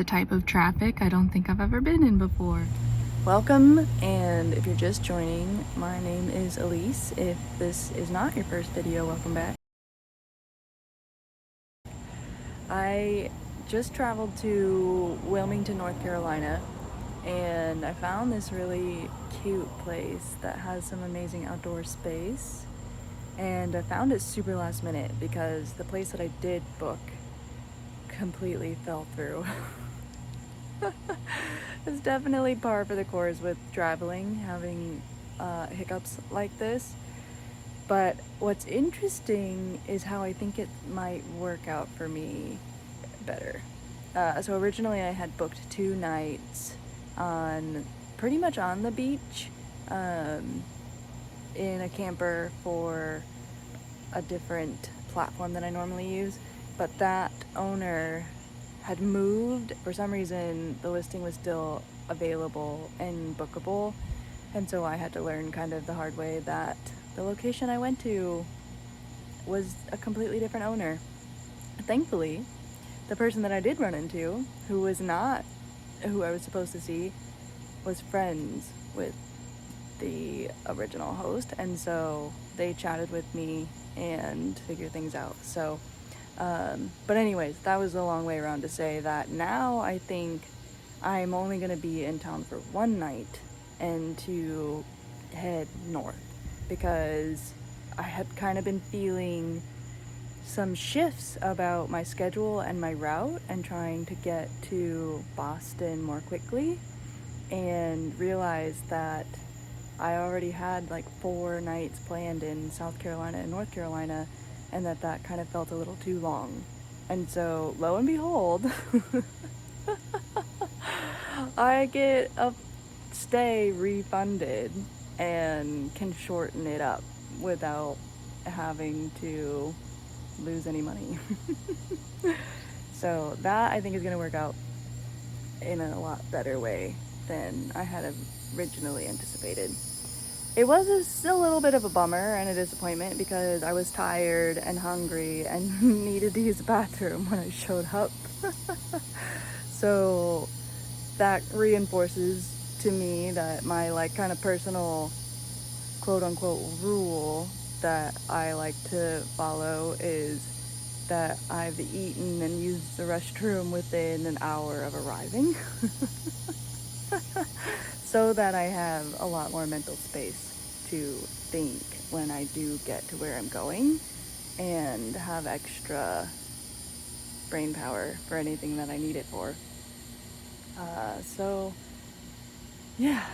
the type of traffic I don't think I've ever been in before. Welcome, and if you're just joining, my name is Elise. If this is not your first video, welcome back. I just traveled to Wilmington, North Carolina, and I found this really cute place that has some amazing outdoor space. And I found it super last minute because the place that I did book completely fell through. It's definitely par for the course with traveling, having hiccups like this. But what's interesting is how I think it might work out for me better. So originally I had booked 2 nights on pretty much on the beach, in a camper for a different platform than I normally use, but that owner had moved. For some reason the listing was still available and bookable, and so I had to learn kind of the hard way that the location I went to was a completely different owner. Thankfully, the person that I did run into, who was not who I was supposed to see, was friends with the original host, and so they chatted with me and figured things out. So but anyways, that was a long way around to say that now I think I'm only going to be in town for 1 night and to head north, because I had kind of been feeling some shifts about my schedule and my route and trying to get to Boston more quickly, and realized that I already had like 4 nights planned in South Carolina and North Carolina, and that kind of felt a little too long. And so lo and behold, I get a stay refunded and can shorten it up without having to lose any money. So that I think is going to work out in a lot better way than I had originally anticipated. It was still a little bit of a bummer and a disappointment because I was tired and hungry and needed to use the bathroom when I showed up. So that reinforces to me that my like kind of personal quote unquote rule that I like to follow is that I've eaten and used the restroom within an hour of arriving. So that I have a lot more mental space to think when I do get to where I'm going, and have extra brain power for anything that I need it for. So yeah,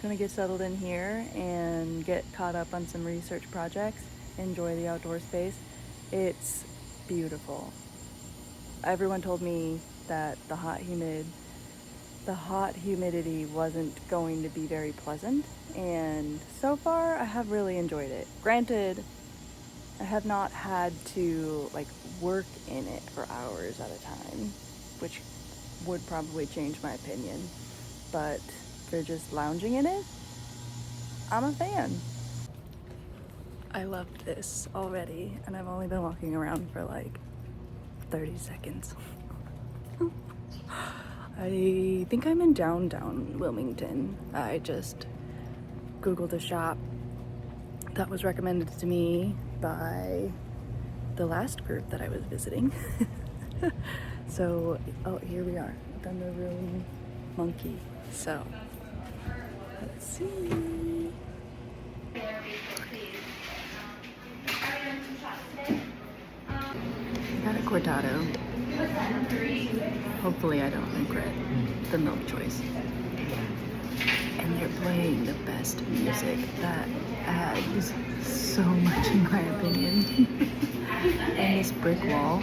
gonna get settled in here and get caught up on some research projects, enjoy the outdoor space. It's beautiful. Everyone told me that the hot humidity wasn't going to be very pleasant, and so far I have really enjoyed it. Granted, I have not had to like work in it for hours at a time, which would probably change my opinion, but for just lounging in it, I'm a fan. I love this already, and I've only been walking around for like 30 seconds. I think I'm in downtown Wilmington. I just Googled a shop that was recommended to me by the last group that I was visiting. So, oh, here we are, Thunder Room Monkey. So, let's see. I got a cortado. Hopefully I don't regret the milk choice. And they're playing the best music that adds so much in my opinion. And this brick wall.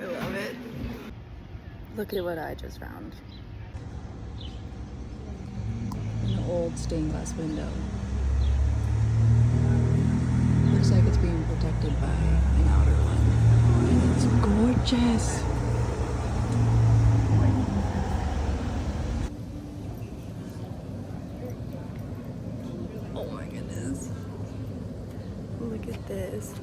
I love it. Look at what I just found. An old stained glass window. Looks like it's being protected by an outer one. And it's gorgeous. Oh my goodness. Look at this.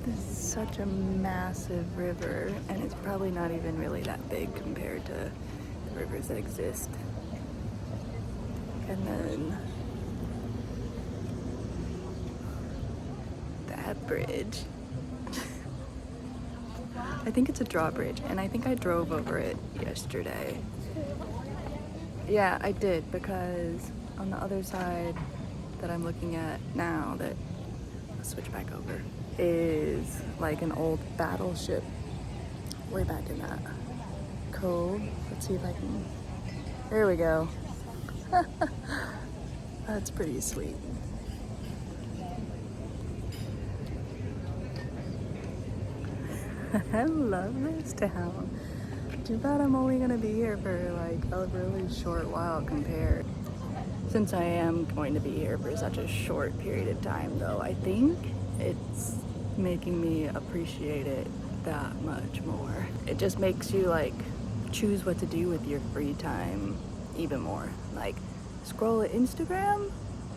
This is such a massive river, and it's probably not even really that big compared to the rivers that exist. And then that bridge. I think it's a drawbridge, and I think I drove over it yesterday. Yeah, I did, because on the other side that I'm looking at now, that I'll switch back over, is like an old battleship way back in that cove. Let's see if I can, there we go. That's pretty sweet. I love this town. Too bad I'm only gonna be here for like a really short while compared. Since I am going to be here for such a short period of time though, I think it's making me appreciate it that much more. It just makes you like choose what to do with your free time even more. Like scroll at Instagram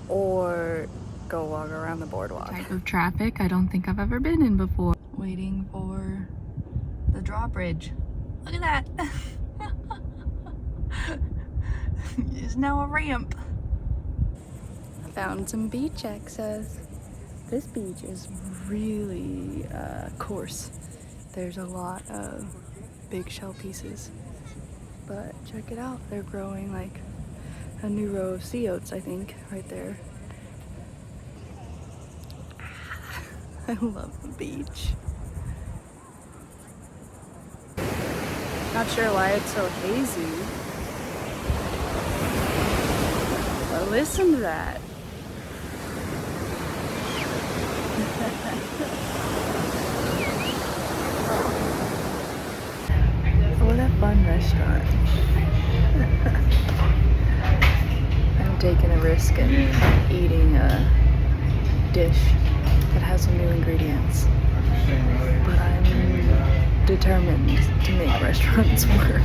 or go walk around the boardwalk. Type of traffic I don't think I've ever been in before. Waiting for the drawbridge. Look at that. There's now a ramp. I found some beach access. This beach is really coarse. There's a lot of big shell pieces. But check it out. They're growing like a new row of sea oats, I think, right there. I love the beach. Not sure why it's so hazy. But listen to that. What a fun restaurant. I'm taking a risk and eating a dish that has some new ingredients. But I'm determined to make restaurants work.